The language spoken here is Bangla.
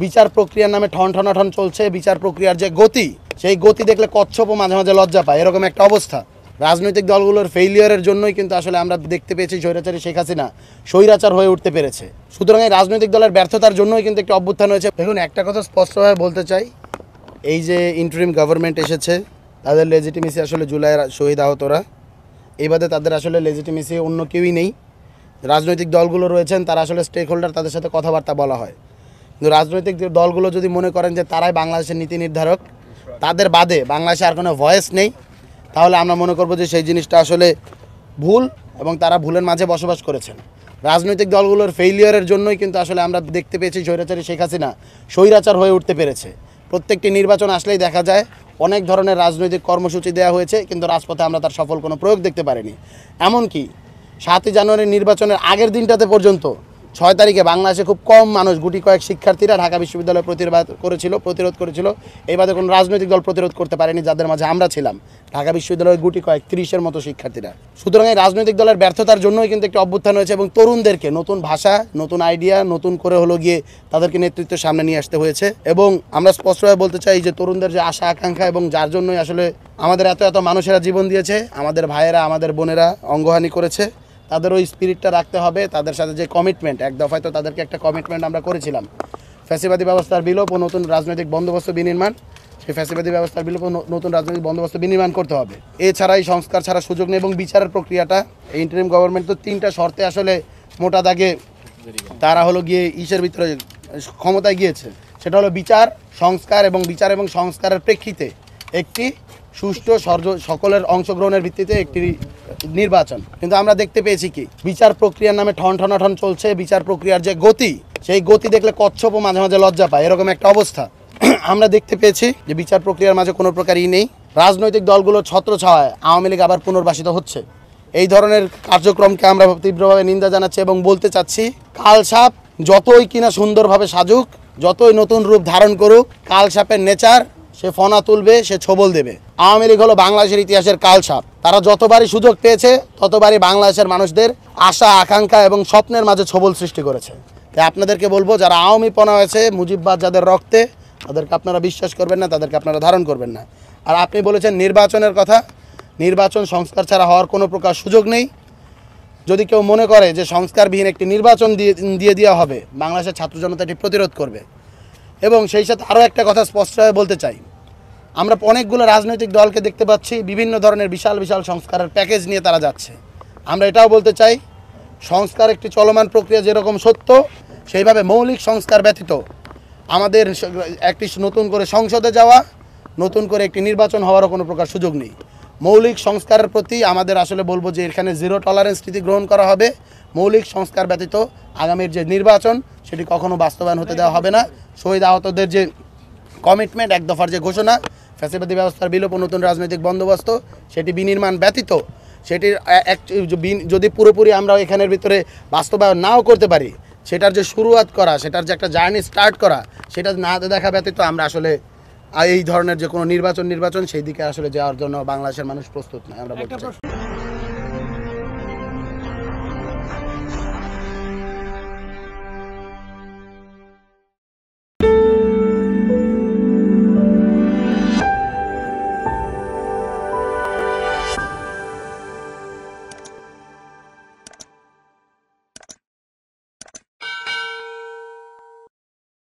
বিচার প্রক্রিয়ার নামে ঠন ঠনাঠন চলছে। বিচার প্রক্রিয়ার যে গতি, সেই গতি দেখলে কচ্ছপও মাঝে মাঝে লজ্জা পায়, এরকম একটা অবস্থা। রাজনৈতিক দলগুলোর ফেইলিয়ারের জন্যই কিন্তু আসলে আমরা দেখতে পেয়েছি স্বৈরাচারী শেখ হাসিনা স্বৈরাচার হয়ে উঠতে পেরেছে। সুতরাং এই রাজনৈতিক দলের ব্যর্থতার জন্যই কিন্তু একটি অভ্যুত্থান হয়েছে। দেখুন, একটা কথা স্পষ্টভাবে বলতে চাই, এই যে ইন্টারিম গভর্নমেন্ট এসেছে, তাদের লেজিটিমেসি আসলে জুলাইয়ের শহীদ আহতরা, এই বাদে তাদের আসলে লেজিটিমেসি অন্য কেউই নেই। রাজনৈতিক দলগুলো রয়েছেন, তারা আসলে স্টেক হোল্ডার, তাদের সাথে কথাবার্তা বলা হয়। কিন্তু রাজনৈতিক দলগুলো যদি মনে করেন যে তারাই বাংলাদেশের নীতি নির্ধারক, তাদের বাদে বাংলাদেশে আর কোনো ভয়েস নেই, তাহলে আমরা মনে করব যে সেই জিনিসটা আসলে ভুল এবং তারা ভুলের মাঝে বসবাস করেছেন। রাজনৈতিক দলগুলোর ফেইলিয়ারের জন্যই কিন্তু আসলে আমরা দেখতে পেয়েছি স্বৈরাচারী শেখ হাসিনা স্বৈরাচার হয়ে উঠতে পেরেছে। প্রত্যেকটি নির্বাচন আসলেই দেখা যায় অনেক ধরনের রাজনৈতিক কর্মসূচি দেওয়া হয়েছে, কিন্তু রাজপথে আমরা তার সফল কোনো প্রয়োগ দেখতে পারিনি। এমনকি 7ই জানুয়ারির নির্বাচনের আগের দিনটাতে পর্যন্ত 6 তারিখে বাংলাদেশে খুব কম মানুষ, গুটি কয়েক শিক্ষার্থীরা ঢাকা বিশ্ববিদ্যালয়ে প্রতিরোধ করেছিল। এই বাদে কোনো রাজনৈতিক দল প্রতিরোধ করতে পারেনি, যাদের মাঝে আমরা ছিলাম। ঢাকা বিশ্ববিদ্যালয়ের গুটি কয়েক 30-এর মতো শিক্ষার্থীরা। সুতরাং এই রাজনৈতিক দলের ব্যর্থতার জন্যই কিন্তু একটি অভ্যুত্থান হয়েছে এবং তরুণদেরকে নতুন ভাষা, নতুন আইডিয়া, নতুন করে হলো গিয়ে তাদেরকে নেতৃত্বের সামনে নিয়ে আসতে হয়েছে। এবং আমরা স্পষ্টভাবে বলতে চাই যে তরুণদের যে আশা আকাঙ্ক্ষা এবং যার জন্যই আসলে আমাদের এত মানুষেরা জীবন দিয়েছে, আমাদের ভাইয়েরা, আমাদের বোনেরা অঙ্গহানি করেছে, তাদের ওই স্পিরিটটা রাখতে হবে। তাদের সাথে যে কমিটমেন্ট, এক দফায় তো তাদেরকে একটা কমিটমেন্ট আমরা করেছিলাম, ফ্যাসিবাদী ব্যবস্থার বিলোপ ও নতুন রাজনৈতিক বন্দোবস্ত বিনির্মাণ। সেই ফ্যাসিবাদী ব্যবস্থার বিলোপ ও নতুন রাজনৈতিক বন্দোবস্ত বিনির্মাণ করতে হবে। এছাড়াই সংস্কার ছাড়া সুযোগ নেই। এবং বিচারের প্রক্রিয়াটা, এই ইন্টারিম গভর্নমেন্ট তো 3টা শর্তে আসলে মোটা দাগে তারা হলো গিয়ে ইসের ভিতরে ক্ষমতায় গিয়েছে। সেটা হলো বিচার, সংস্কার এবং বিচার এবং সংস্কারের প্রেক্ষিতে একটি সুষ্ঠু সকলের অংশগ্রহণের ভিত্তিতে একটি নির্বাচন। কিন্তু আমরা দেখতে পেয়েছি কি, বিচার প্রক্রিয়ার নামে ঠন ঠনাঠন চলছে। বিচার প্রক্রিয়ার যে গতি, সেই গতি দেখলে কচ্ছপও মাঝে মাঝে লজ্জা পায়, এরকম একটা অবস্থা। আমরা দেখতে পেয়েছি যে বিচার প্রক্রিয়ার মাঝে কোনো প্রকারই নেই। রাজনৈতিক দলগুলোর ছত্রছায়ায় আওয়ামী লীগ আবার পুনর্বাসিত হচ্ছে। এই ধরনের কার্যক্রমকে আমরা তীব্রভাবে নিন্দা জানাচ্ছি এবং বলতে চাচ্ছি, কালসাপ যতই কিনা সুন্দরভাবে সাজুক, যতই নতুন রূপ ধারণ করুক, কালসাপের নেচার, সে ফনা তুলবে, সে ছবল দেবে। আওয়ামী লীগ হলো বাংলাদেশের ইতিহাসের কালসাপ। তারা যতবারই সুযোগ পেয়েছে ততবারই বাংলাদেশের মানুষদের আশা আকাঙ্ক্ষা এবং স্বপ্নের মাঝে ছবল সৃষ্টি করেছে। তাই আপনাদেরকে বলবো, যারা আওয়ামীপনা হয়েছে, মুজিববাদ যাদের রক্তে, তাদেরকে আপনারা বিশ্বাস করবেন না, তাদেরকে আপনারা ধারণ করবেন না। আর আপনি বলেছেন নির্বাচনের কথা, নির্বাচন সংস্কার ছাড়া হওয়ার কোনো প্রকার সুযোগ নেই। যদি কেউ মনে করে যে সংস্কারবিহীন একটি নির্বাচন দিয়ে দেওয়া হবে, বাংলাদেশের ছাত্র জনতা এটি প্রতিরোধ করবে। এবং সেই সাথে আরও একটা কথা স্পষ্টভাবে বলতে চাই, আমরা অনেকগুলো রাজনৈতিক দলকে দেখতে পাচ্ছি বিভিন্ন ধরনের বিশাল বিশাল সংস্কারের প্যাকেজ নিয়ে তারা যাচ্ছে। আমরা এটাও বলতে চাই, সংস্কার একটি চলমান প্রক্রিয়া, যেরকম সত্য সেইভাবে মৌলিক সংস্কার ব্যতীত আমাদের একটি নতুন করে সংসদে যাওয়া, নতুন করে একটি নির্বাচন হওয়ারও কোনো প্রকার সুযোগ নেই। মৌলিক সংস্কারের প্রতি আমাদের আসলে বলবো যে এখানে জিরো টলারেন্স নীতি গ্রহণ করা হবে। মৌলিক সংস্কার ব্যতীত আগামীর যে নির্বাচন, সেটি কখনো বাস্তবায়ন হতে দেওয়া হবে না। শহীদ আহতদের যে কমিটমেন্ট, এক দফার যে ঘোষণা, ফ্যাসিবাদী ব্যবস্থার বিলোপ ও নতুন রাজনৈতিক বন্দোবস্ত, সেটি বিনির্মাণ ব্যতীত, সেটির যদি পুরোপুরি আমরা এখানের ভিতরে বাস্তবায়ন নাও করতে পারি, সেটার যে শুরুয়াত করা, সেটার যে একটা জার্নি স্টার্ট করা, সেটা না দেখা ব্যতীত আমরা আসলে এই ধরনের যে কোনো নির্বাচন সেই দিকে আসলে যাওয়ার জন্য বাংলাদেশের মানুষ প্রস্তুত নয়। আমরা